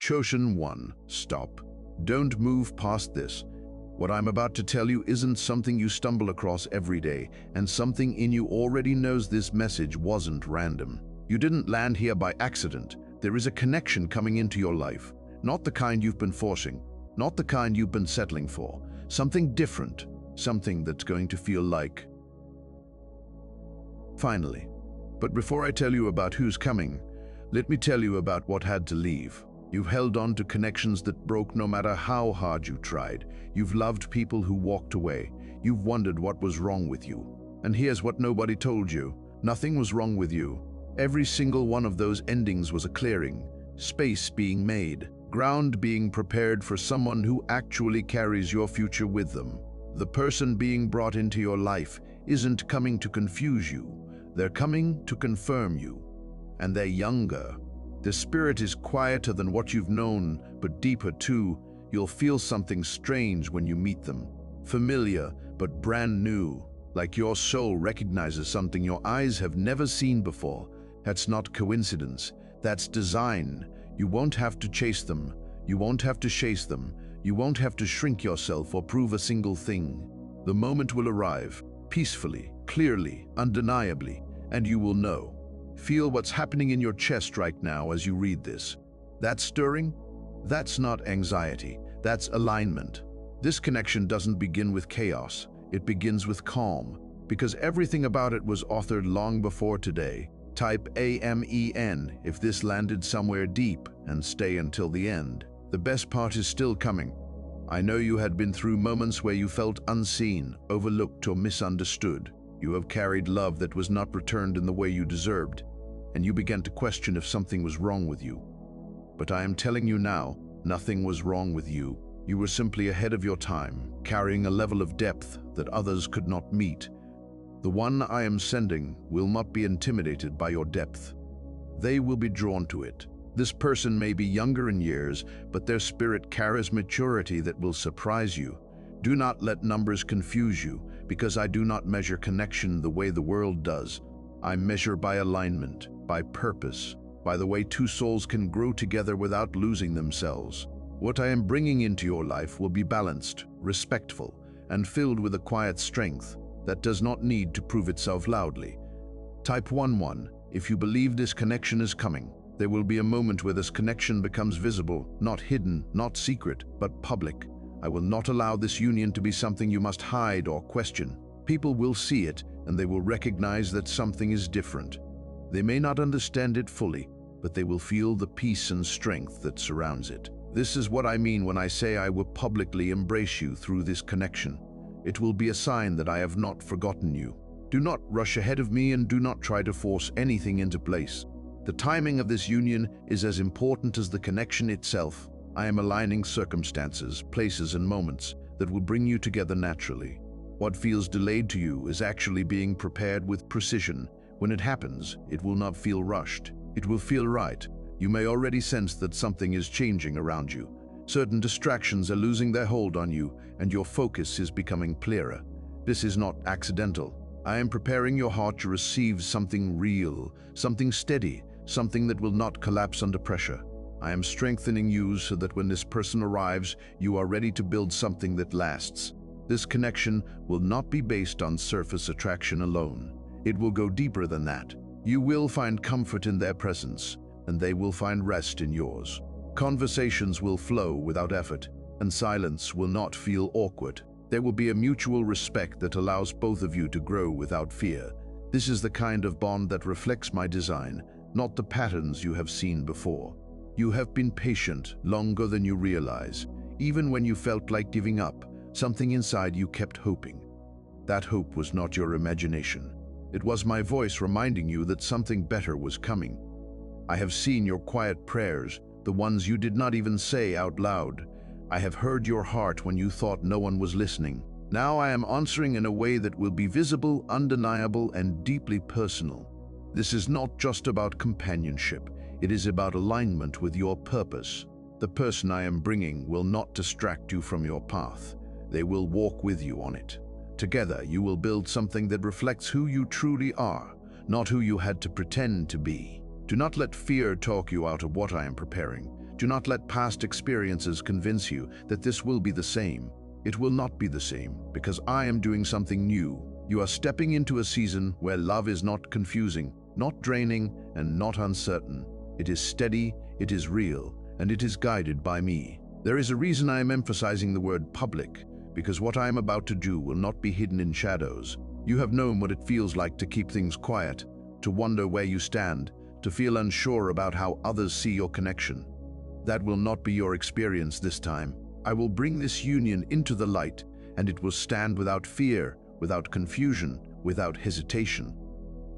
Chosen one, stop. Don't move past this. What I'm about to tell you isn't something you stumble across every day, and something in you already knows this message wasn't random. You didn't land here by accident. There is a connection coming into your life. Not the kind you've been forcing, not the kind you've been settling for. Something different, something that's going to feel like finally. But before I tell you about who's coming, let me tell you about what had to leave. You've held on to connections that broke no matter how hard you tried. You've loved people who walked away. You've wondered what was wrong with you. And here's what nobody told you. Nothing was wrong with you. Every single one of those endings was a clearing, space being made, ground being prepared for someone who actually carries your future with them. The person being brought into your life isn't coming to confuse you. They're coming to confirm you. And they're younger. The spirit is quieter than what you've known, but deeper too. You'll feel something strange when you meet them. Familiar, but brand new. Like your soul recognizes something your eyes have never seen before. That's not coincidence. That's design. You won't have to chase them. You won't have to chase them. You won't have to shrink yourself or prove a single thing. The moment will arrive, peacefully, clearly, undeniably, and you will know. Feel what's happening in your chest right now as you read this. That stirring? That's not anxiety, that's alignment. This connection doesn't begin with chaos, it begins with calm, because everything about it was authored long before today. Type AMEN if this landed somewhere deep, and stay until the end. The best part is still coming. I know you had been through moments where you felt unseen, overlooked, or misunderstood. You have carried love that was not returned in the way you deserved, and you began to question if something was wrong with you. But I am telling you now, nothing was wrong with you. You were simply ahead of your time, carrying a level of depth that others could not meet. The one I am sending will not be intimidated by your depth. They will be drawn to it. This person may be younger in years, but their spirit carries maturity that will surprise you. Do not let numbers confuse you, because I do not measure connection the way the world does. I measure by alignment, by purpose, by the way two souls can grow together without losing themselves. What I am bringing into your life will be balanced, respectful, and filled with a quiet strength that does not need to prove itself loudly. Type 11 if you believe this connection is coming. There will be a moment where this connection becomes visible, not hidden, not secret, but public. I will not allow this union to be something you must hide or question. People will see it, and they will recognize that something is different. They may not understand it fully, but they will feel the peace and strength that surrounds it. This is what I mean when I say I will publicly embrace you through this connection. It will be a sign that I have not forgotten you. Do not rush ahead of me and do not try to force anything into place. The timing of this union is as important as the connection itself. I am aligning circumstances, places, and moments that will bring you together naturally. What feels delayed to you is actually being prepared with precision. When it happens, it will not feel rushed. It will feel right. You may already sense that something is changing around you. Certain distractions are losing their hold on you, and your focus is becoming clearer. This is not accidental. I am preparing your heart to receive something real, something steady, something that will not collapse under pressure. I am strengthening you so that when this person arrives, you are ready to build something that lasts. This connection will not be based on surface attraction alone. It will go deeper than that. You will find comfort in their presence, and they will find rest in yours. Conversations will flow without effort, and silence will not feel awkward. There will be a mutual respect that allows both of you to grow without fear. This is the kind of bond that reflects my design, not the patterns you have seen before. You have been patient longer than you realize. Even when you felt like giving up, something inside you kept hoping. That hope was not your imagination. It was my voice reminding you that something better was coming. I have seen your quiet prayers, the ones you did not even say out loud. I have heard your heart when you thought no one was listening. Now I am answering in a way that will be visible, undeniable, and deeply personal. This is not just about companionship. It is about alignment with your purpose. The person I am bringing will not distract you from your path. They will walk with you on it. Together, you will build something that reflects who you truly are, not who you had to pretend to be. Do not let fear talk you out of what I am preparing. Do not let past experiences convince you that this will be the same. It will not be the same, because I am doing something new. You are stepping into a season where love is not confusing, not draining, and not uncertain. It is steady, it is real, and it is guided by me. There is a reason I am emphasizing the word public, because what I am about to do will not be hidden in shadows. You have known what it feels like to keep things quiet, to wonder where you stand, to feel unsure about how others see your connection. That will not be your experience this time. I will bring this union into the light, and it will stand without fear, without confusion, without hesitation.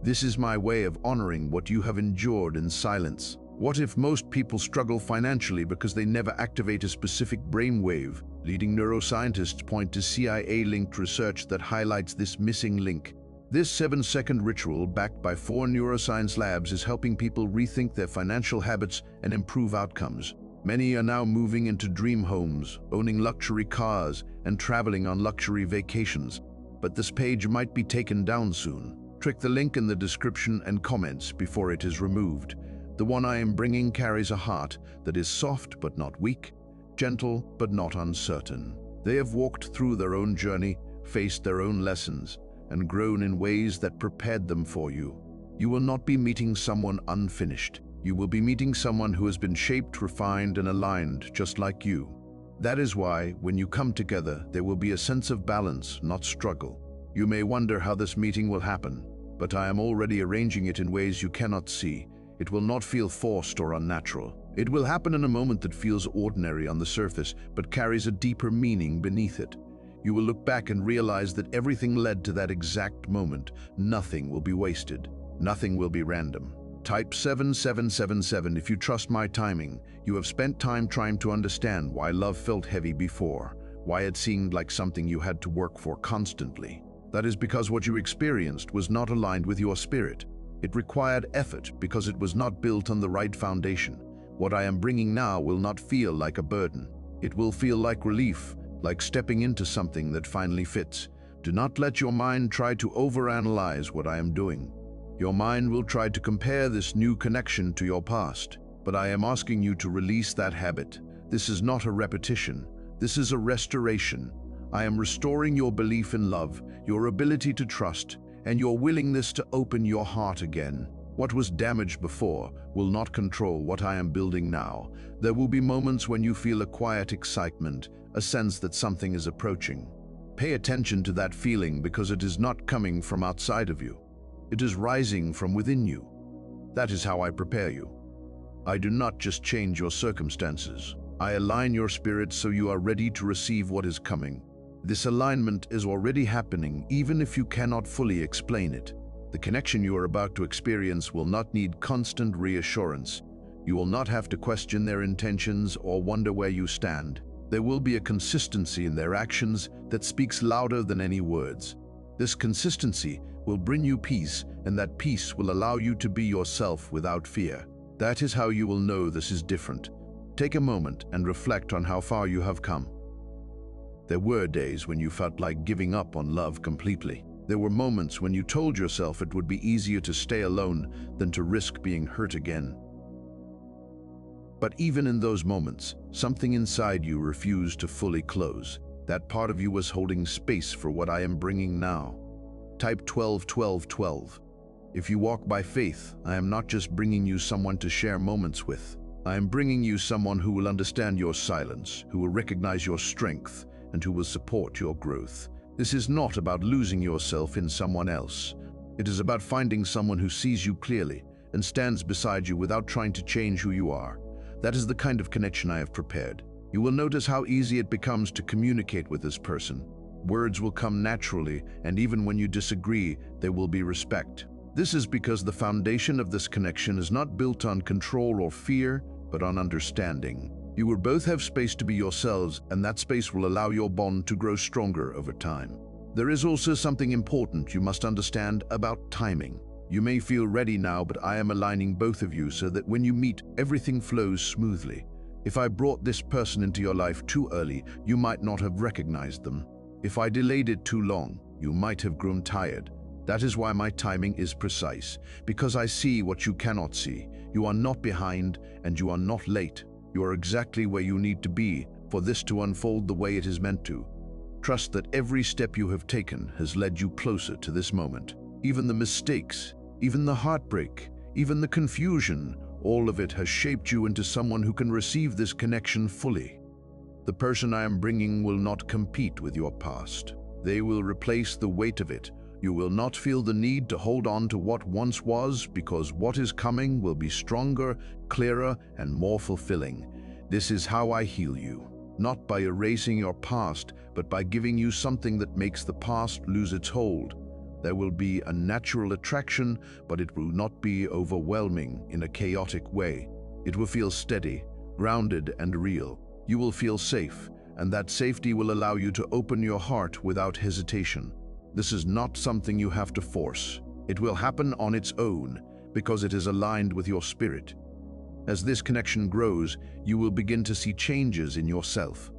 This is my way of honoring what you have endured in silence. What if most people struggle financially because they never activate a specific brainwave? Leading neuroscientists point to CIA-linked research that highlights this missing link. This 7-second ritual, backed by 4 neuroscience labs, is helping people rethink their financial habits and improve outcomes. Many are now moving into dream homes, owning luxury cars, and traveling on luxury vacations. But this page might be taken down soon. Click the link in the description and comments before it is removed. The one I am bringing carries a heart that is soft but not weak, gentle but not uncertain. They have walked through their own journey, faced their own lessons, and grown in ways that prepared them for you. You will not be meeting someone unfinished. You will be meeting someone who has been shaped, refined, and aligned just like you. That is why, when you come together, there will be a sense of balance, not struggle. You may wonder how this meeting will happen, but I am already arranging it in ways you cannot see. It will not feel forced or unnatural. It will happen in a moment that feels ordinary on the surface, but carries a deeper meaning beneath it. You will look back and realize that everything led to that exact moment. Nothing will be wasted. Nothing will be random. Type 7777 if you trust my timing. You have spent time trying to understand why love felt heavy before, why it seemed like something you had to work for constantly. That is because what you experienced was not aligned with your spirit. It required effort because it was not built on the right foundation. What I am bringing now will not feel like a burden. It will feel like relief, like stepping into something that finally fits. Do not let your mind try to overanalyze what I am doing. Your mind will try to compare this new connection to your past, but I am asking you to release that habit. This is not a repetition. This is a restoration. I am restoring your belief in love, your ability to trust, and your willingness to open your heart again. What was damaged before will not control what I am building now. There will be moments when you feel a quiet excitement, a sense that something is approaching. Pay attention to that feeling because it is not coming from outside of you. It is rising from within you. That is how I prepare you. I do not just change your circumstances. I align your spirit so you are ready to receive what is coming. This alignment is already happening, even if you cannot fully explain it. The connection you are about to experience will not need constant reassurance. You will not have to question their intentions or wonder where you stand. There will be a consistency in their actions that speaks louder than any words. This consistency will bring you peace, and that peace will allow you to be yourself without fear. That is how you will know this is different. Take a moment and reflect on how far you have come. There were days when you felt like giving up on love completely. There were moments when you told yourself it would be easier to stay alone than to risk being hurt again. But even in those moments, something inside you refused to fully close. That part of you was holding space for what I am bringing now. Type 121212. If you walk by faith, I am not just bringing you someone to share moments with. I am bringing you someone who will understand your silence, who will recognize your strength, and who will support your growth. This is not about losing yourself in someone else. It is about finding someone who sees you clearly and stands beside you without trying to change who you are. That is the kind of connection I have prepared. You will notice how easy it becomes to communicate with this person. Words will come naturally, and even when you disagree, there will be respect. This is because the foundation of this connection is not built on control or fear, but on understanding. You will both have space to be yourselves, and that space will allow your bond to grow stronger over time. There is also something important you must understand about timing. You may feel ready now, but I am aligning both of you so that when you meet, everything flows smoothly. If I brought this person into your life too early, you might not have recognized them. If I delayed it too long, you might have grown tired. That is why my timing is precise, because I see what you cannot see. You are not behind, and you are not late. You are exactly where you need to be for this to unfold the way it is meant to. Trust that every step you have taken has led you closer to this moment. Even the mistakes, even the heartbreak, even the confusion, all of it has shaped you into someone who can receive this connection fully. The person I am bringing will not compete with your past. They will replace the weight of it. You will not feel the need to hold on to what once was, because what is coming will be stronger, clearer, and more fulfilling. This is how I heal you, not by erasing your past, but by giving you something that makes the past lose its hold. There will be a natural attraction, but it will not be overwhelming in a chaotic way. It will feel steady, grounded, and real. You will feel safe, and that safety will allow you to open your heart without hesitation. This is not something you have to force. It will happen on its own, because it is aligned with your spirit. As this connection grows, you will begin to see changes in yourself.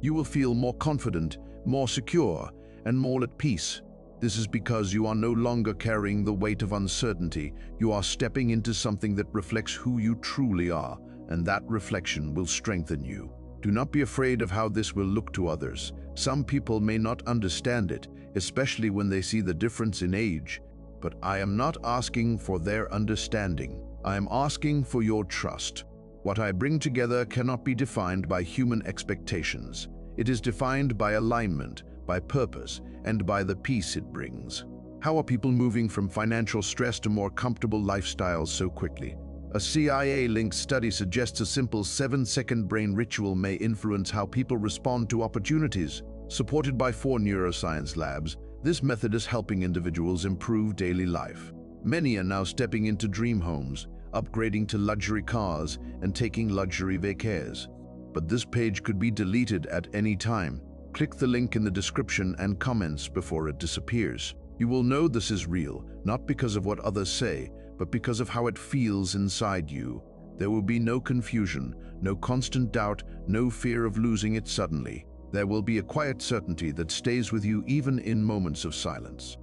You will feel more confident, more secure, and more at peace. This is because you are no longer carrying the weight of uncertainty. You are stepping into something that reflects who you truly are, and that reflection will strengthen you. Do not be afraid of how this will look to others. Some people may not understand it, especially when they see the difference in age. But I am not asking for their understanding. I am asking for your trust. What I bring together cannot be defined by human expectations. It is defined by alignment, by purpose, and by the peace it brings. How are people moving from financial stress to more comfortable lifestyles so quickly? A CIA-linked study suggests a simple 7-second brain ritual may influence how people respond to opportunities. Supported by 4 neuroscience labs, this method is helping individuals improve daily life. Many are now stepping into dream homes, upgrading to luxury cars, and taking luxury vacays. But this page could be deleted at any time. Click the link in the description and comments before it disappears. You will know this is real, not because of what others say, but because of how it feels inside you. There will be no confusion, no constant doubt, no fear of losing it suddenly. There will be a quiet certainty that stays with you even in moments of silence.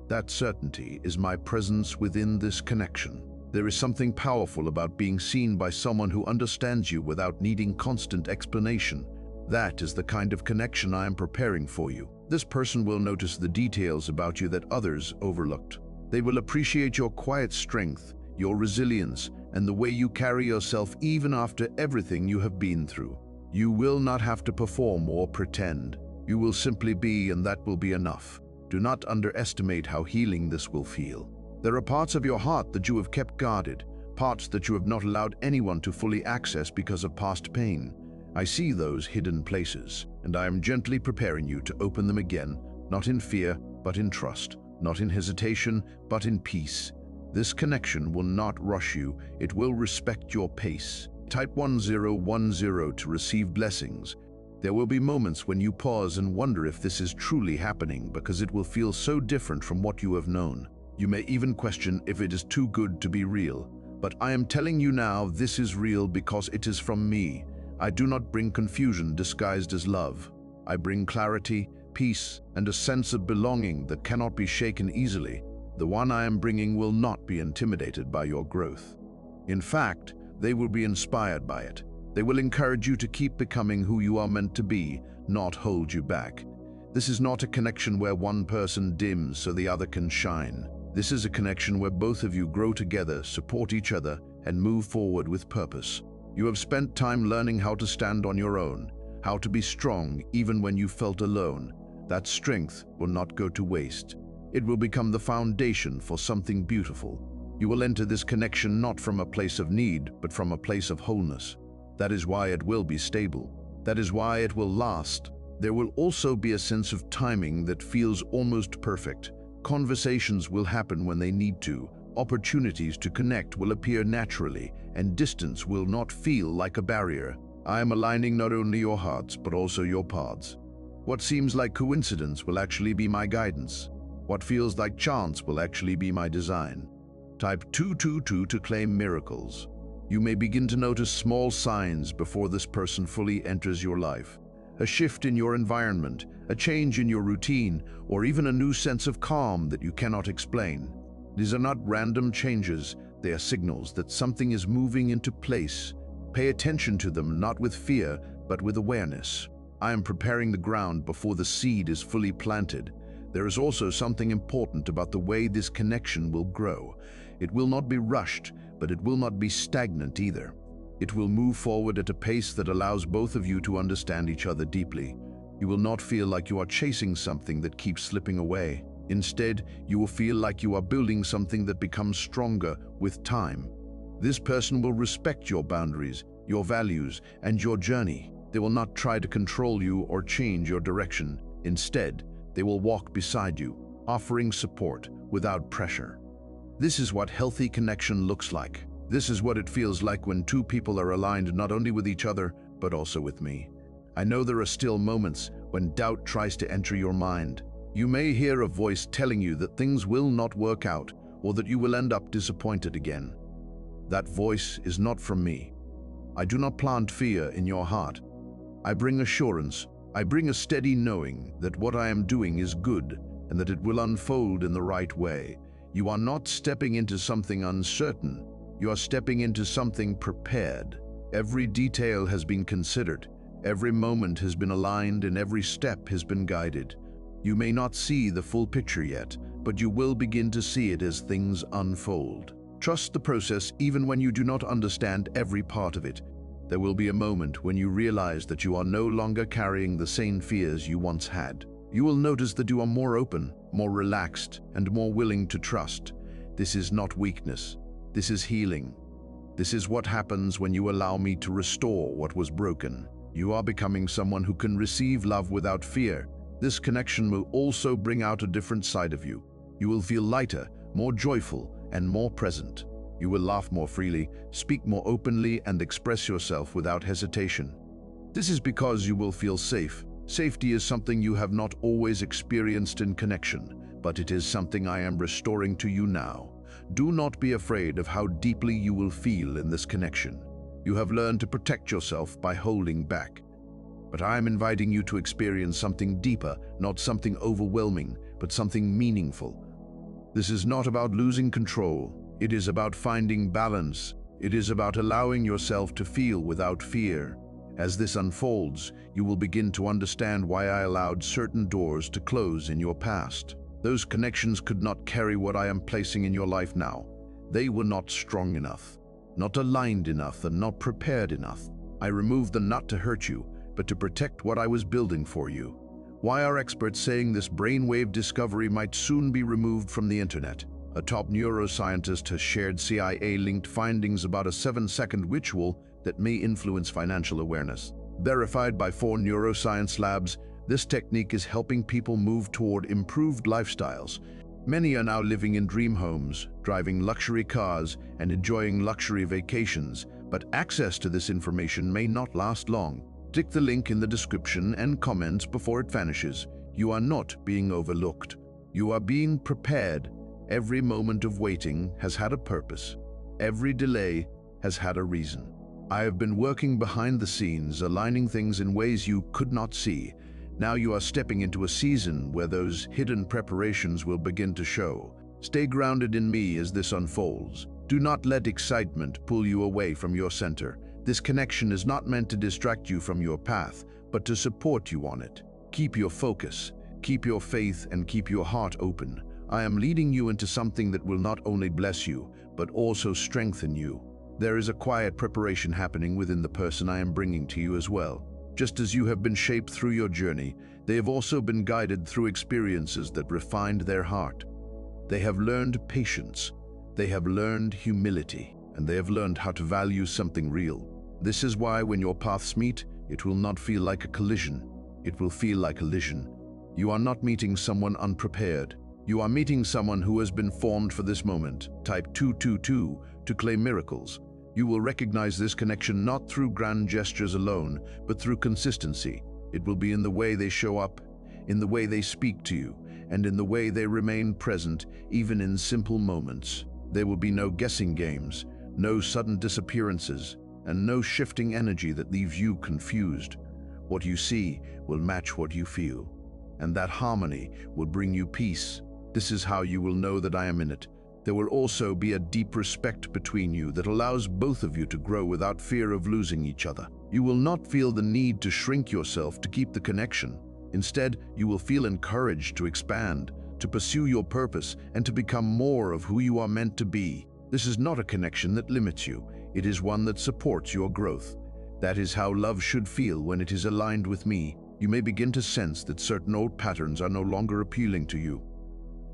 That certainty is my presence within this connection. There is something powerful about being seen by someone who understands you without needing constant explanation. That is the kind of connection I am preparing for you. This person will notice the details about you that others overlooked. They will appreciate your quiet strength, your resilience, and the way you carry yourself even after everything you have been through. You will not have to perform or pretend. You will simply be, and that will be enough. Do not underestimate how healing this will feel. There are parts of your heart that you have kept guarded, parts that you have not allowed anyone to fully access because of past pain. I see those hidden places, and I am gently preparing you to open them again, not in fear, but in trust, not in hesitation, but in peace. This connection will not rush you, it will respect your pace. Type 1010 to receive blessings. There will be moments when you pause and wonder if this is truly happening, because it will feel so different from what you have known. You may even question if it is too good to be real. But I am telling you now, this is real because it is from me. I do not bring confusion disguised as love. I bring clarity, peace, and a sense of belonging that cannot be shaken easily. The one I am bringing will not be intimidated by your growth. In fact, they will be inspired by it. They will encourage you to keep becoming who you are meant to be, not hold you back. This is not a connection where one person dims so the other can shine. This is a connection where both of you grow together, support each other, and move forward with purpose. You have spent time learning how to stand on your own, how to be strong even when you felt alone. That strength will not go to waste. It will become the foundation for something beautiful. You will enter this connection not from a place of need, but from a place of wholeness. That is why it will be stable. That is why it will last. There will also be a sense of timing that feels almost perfect. Conversations will happen when they need to. Opportunities to connect will appear naturally, and distance will not feel like a barrier. I am aligning not only your hearts, but also your paths. What seems like coincidence will actually be my guidance. What feels like chance will actually be my design. Type 222 to claim miracles. You may begin to notice small signs before this person fully enters your life. A shift in your environment, a change in your routine, or even a new sense of calm that you cannot explain. These are not random changes, they are signals that something is moving into place. Pay attention to them, not with fear, but with awareness. I am preparing the ground before the seed is fully planted. There is also something important about the way this connection will grow. It will not be rushed, but it will not be stagnant either. It will move forward at a pace that allows both of you to understand each other deeply. You will not feel like you are chasing something that keeps slipping away. Instead, you will feel like you are building something that becomes stronger with time. This person will respect your boundaries, your values, and your journey. They will not try to control you or change your direction. Instead, they will walk beside you, offering support without pressure. This is what healthy connection looks like. This is what it feels like when two people are aligned not only with each other, but also with me. I know there are still moments when doubt tries to enter your mind. You may hear a voice telling you that things will not work out or that you will end up disappointed again. That voice is not from me. I do not plant fear in your heart. I bring assurance. I bring a steady knowing that what I am doing is good and that it will unfold in the right way. You are not stepping into something uncertain. You are stepping into something prepared. Every detail has been considered. Every moment has been aligned and every step has been guided. You may not see the full picture yet, but you will begin to see it as things unfold. Trust the process even when you do not understand every part of it. There will be a moment when you realize that you are no longer carrying the same fears you once had. You will notice that you are more open, more relaxed, and more willing to trust. This is not weakness. This is healing. This is what happens when you allow me to restore what was broken. You are becoming someone who can receive love without fear. This connection will also bring out a different side of you. You will feel lighter, more joyful, and more present. You will laugh more freely, speak more openly, and express yourself without hesitation. This is because you will feel safe. Safety is something you have not always experienced in connection, but it is something I am restoring to you now. Do not be afraid of how deeply you will feel in this connection. You have learned to protect yourself by holding back. But I am inviting you to experience something deeper, not something overwhelming, but something meaningful. This is not about losing control. It is about finding balance. It is about allowing yourself to feel without fear. As this unfolds, you will begin to understand why I allowed certain doors to close in your past. Those connections could not carry what I am placing in your life now. They were not strong enough, not aligned enough, and not prepared enough. I removed them not to hurt you, but to protect what I was building for you. Why are experts saying this brainwave discovery might soon be removed from the internet? A top neuroscientist has shared CIA-linked findings about a 7-second ritual that may influence financial awareness. Verified by 4 neuroscience labs, this technique is helping people move toward improved lifestyles. Many are now living in dream homes, driving luxury cars, and enjoying luxury vacations, but access to this information may not last long. Click the link in the description and comments before it vanishes. You are not being overlooked. You are being prepared. Every moment of waiting has had a purpose. Every delay has had a reason. I have been working behind the scenes, aligning things in ways you could not see. Now you are stepping into a season where those hidden preparations will begin to show. Stay grounded in me as this unfolds. Do not let excitement pull you away from your center. This connection is not meant to distract you from your path, but to support you on it. Keep your focus, keep your faith, and keep your heart open. I am leading you into something that will not only bless you, but also strengthen you. There is a quiet preparation happening within the person I am bringing to you as well. Just as you have been shaped through your journey, they have also been guided through experiences that refined their heart. They have learned patience, they have learned humility, and they have learned how to value something real. This is why when your paths meet, it will not feel like a collision. It will feel like a liaison. You are not meeting someone unprepared. You are meeting someone who has been formed for this moment. Type 222 to claim miracles. You will recognize this connection not through grand gestures alone, but through consistency. It will be in the way they show up, in the way they speak to you, and in the way they remain present, even in simple moments. There will be no guessing games, no sudden disappearances, and no shifting energy that leaves you confused. What you see will match what you feel, and that harmony will bring you peace. This is how you will know that I am in it. There will also be a deep respect between you that allows both of you to grow without fear of losing each other. You will not feel the need to shrink yourself to keep the connection. Instead, you will feel encouraged to expand, to pursue your purpose, and to become more of who you are meant to be. This is not a connection that limits you. It is one that supports your growth. That is how love should feel when it is aligned with me. You may begin to sense that certain old patterns are no longer appealing to you.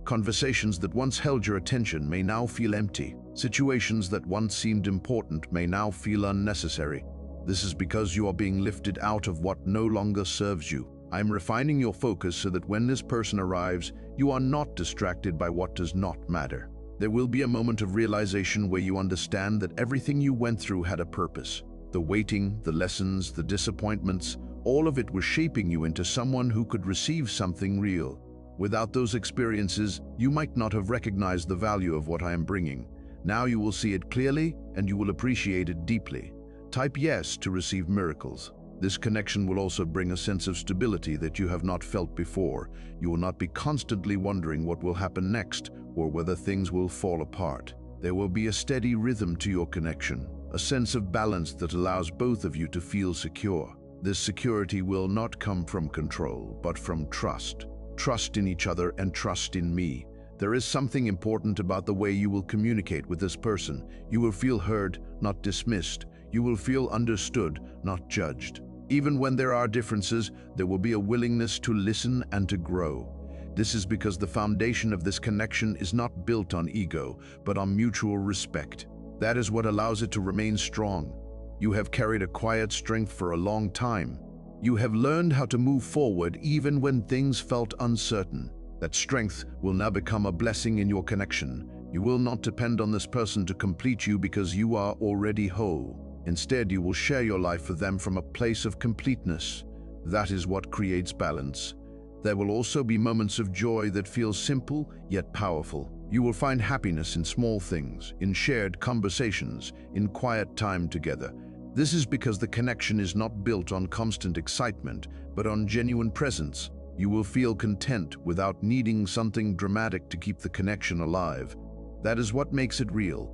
Conversations that once held your attention may now feel empty. Situations that once seemed important may now feel unnecessary. This is because you are being lifted out of what no longer serves you. I am refining your focus so that when this person arrives, you are not distracted by what does not matter. There will be a moment of realization where you understand that everything you went through had a purpose. The waiting, the lessons, the disappointments, all of it was shaping you into someone who could receive something real. Without those experiences, you might not have recognized the value of what I am bringing. Now you will see it clearly and you will appreciate it deeply. Type yes to receive miracles. This connection will also bring a sense of stability that you have not felt before. You will not be constantly wondering what will happen next or whether things will fall apart. There will be a steady rhythm to your connection, a sense of balance that allows both of you to feel secure. This security will not come from control, but from trust. Trust in each other and trust in me. There is something important about the way you will communicate with this person. You will feel heard, not dismissed. You will feel understood, not judged. Even when there are differences, there will be a willingness to listen and to grow. This is because the foundation of this connection is not built on ego, but on mutual respect. That is what allows it to remain strong. You have carried a quiet strength for a long time. You have learned how to move forward even when things felt uncertain. That strength will now become a blessing in your connection. You will not depend on this person to complete you because you are already whole. Instead, you will share your life with them from a place of completeness. That is what creates balance. There will also be moments of joy that feel simple yet powerful. You will find happiness in small things, in shared conversations, in quiet time together. This is because the connection is not built on constant excitement, but on genuine presence. You will feel content without needing something dramatic to keep the connection alive. That is what makes it real.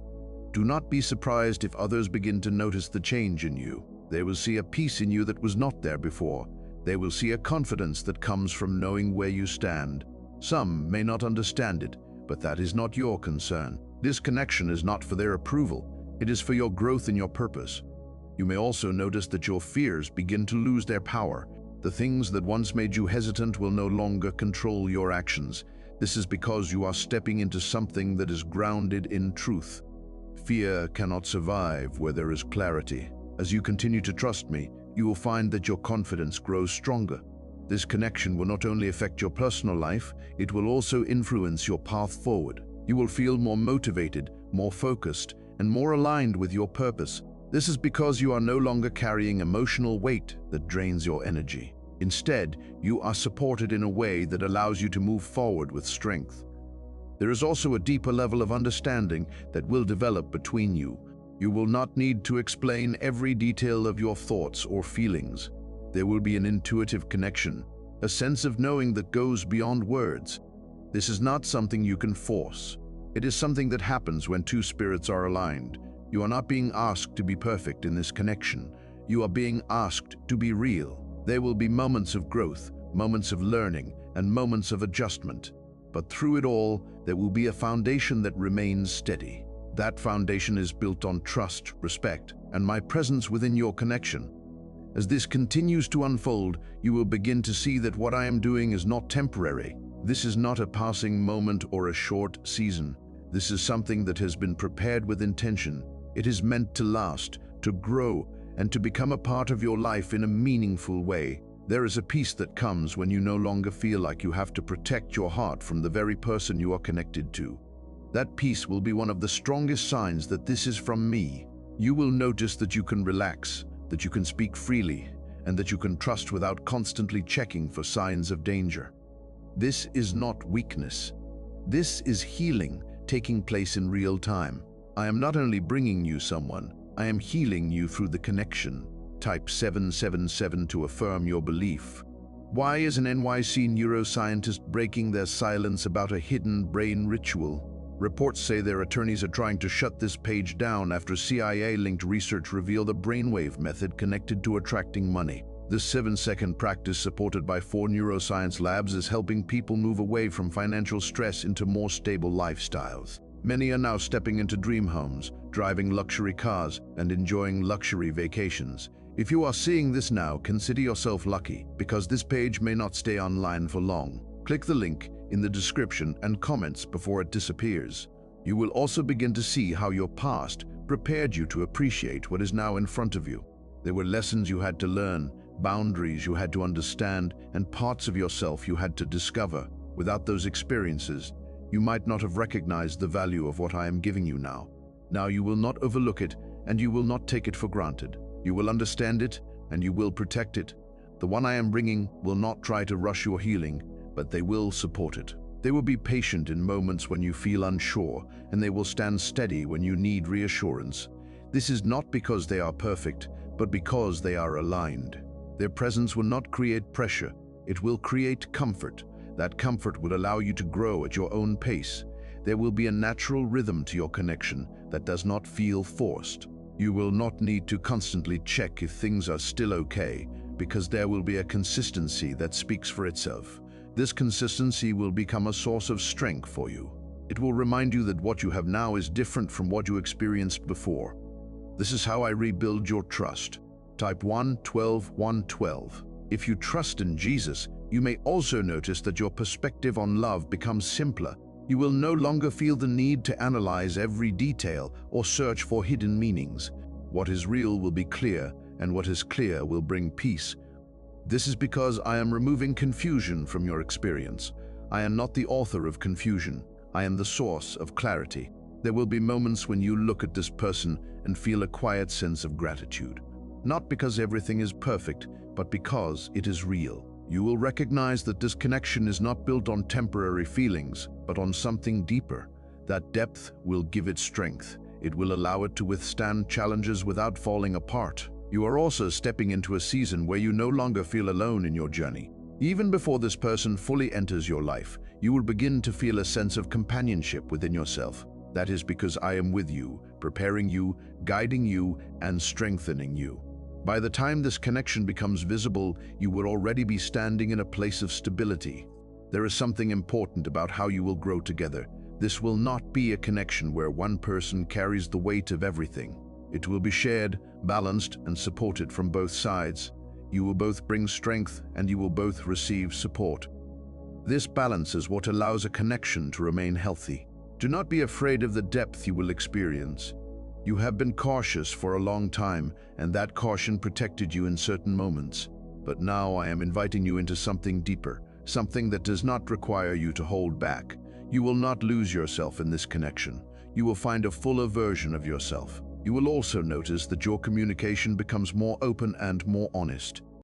Do not be surprised if others begin to notice the change in you. They will see a peace in you that was not there before. They will see a confidence that comes from knowing where you stand. Some may not understand it, but that is not your concern. This connection is not for their approval. It is for your growth and your purpose. You may also notice that your fears begin to lose their power. The things that once made you hesitant will no longer control your actions. This is because you are stepping into something that is grounded in truth. Fear cannot survive where there is clarity. As you continue to trust me, you will find that your confidence grows stronger. This connection will not only affect your personal life, it will also influence your path forward. You will feel more motivated, more focused, and more aligned with your purpose. This is because you are no longer carrying emotional weight that drains your energy. Instead, you are supported in a way that allows you to move forward with strength. There is also a deeper level of understanding that will develop between you. You will not need to explain every detail of your thoughts or feelings. There will be an intuitive connection, a sense of knowing that goes beyond words. This is not something you can force. It is something that happens when two spirits are aligned. You are not being asked to be perfect in this connection. You are being asked to be real. There will be moments of growth, moments of learning, and moments of adjustment. But through it all, there will be a foundation that remains steady. That foundation is built on trust, respect, and my presence within your connection. As this continues to unfold, you will begin to see that what I am doing is not temporary. This is not a passing moment or a short season. This is something that has been prepared with intention. It is meant to last, to grow, and to become a part of your life in a meaningful way. There is a peace that comes when you no longer feel like you have to protect your heart from the very person you are connected to. That peace will be one of the strongest signs that this is from me. You will notice that you can relax, that you can speak freely, and that you can trust without constantly checking for signs of danger. This is not weakness. This is healing taking place in real time. I am not only bringing you someone, I am healing you through the connection. Type 777 to affirm your belief. Why is an NYC neuroscientist breaking their silence about a hidden brain ritual? Reports say their attorneys are trying to shut this page down after CIA-linked research revealed a brainwave method connected to attracting money. This 7-second practice, supported by 4 neuroscience labs, is helping people move away from financial stress into more stable lifestyles. Many are now stepping into dream homes, driving luxury cars, and enjoying luxury vacations. If you are seeing this now, consider yourself lucky, because this page may not stay online for long. Click the link in the description and comments before it disappears. You will also begin to see how your past prepared you to appreciate what is now in front of you. There were lessons you had to learn, boundaries you had to understand, and parts of yourself you had to discover. Without those experiences, you might not have recognized the value of what I am giving you now. Now you will not overlook it, and you will not take it for granted. You will understand it, and you will protect it. The one I am bringing will not try to rush your healing, but they will support it. They will be patient in moments when you feel unsure, and they will stand steady when you need reassurance. This is not because they are perfect, but because they are aligned. Their presence will not create pressure. It will create comfort. That comfort will allow you to grow at your own pace. There will be a natural rhythm to your connection that does not feel forced. You will not need to constantly check if things are still okay, because there will be a consistency that speaks for itself. This consistency will become a source of strength for you. It will remind you that what you have now is different from what you experienced before. This is how I rebuild your trust. Type 112. If you trust in Jesus, you may also notice that your perspective on love becomes simpler. You will no longer feel the need to analyze every detail or search for hidden meanings. What is real will be clear, and what is clear will bring peace. This is because I am removing confusion from your experience. I am not the author of confusion. I am the source of clarity. There will be moments when you look at this person and feel a quiet sense of gratitude. Not because everything is perfect, but because it is real. You will recognize that this connection is not built on temporary feelings, but on something deeper. That depth will give it strength. It will allow it to withstand challenges without falling apart. You are also stepping into a season where you no longer feel alone in your journey. Even before this person fully enters your life, you will begin to feel a sense of companionship within yourself. That is because I am with you, preparing you, guiding you, and strengthening you. By the time this connection becomes visible, you will already be standing in a place of stability. There is something important about how you will grow together. This will not be a connection where one person carries the weight of everything. It will be shared, balanced, and supported from both sides. You will both bring strength, and you will both receive support. This balance is what allows a connection to remain healthy. Do not be afraid of the depth you will experience. You have been cautious for a long time, and that caution protected you in certain moments. But now I am inviting you into something deeper, something that does not require you to hold back. You will not lose yourself in this connection. You will find a fuller version of yourself. You will also notice that your communication becomes more open and more honest.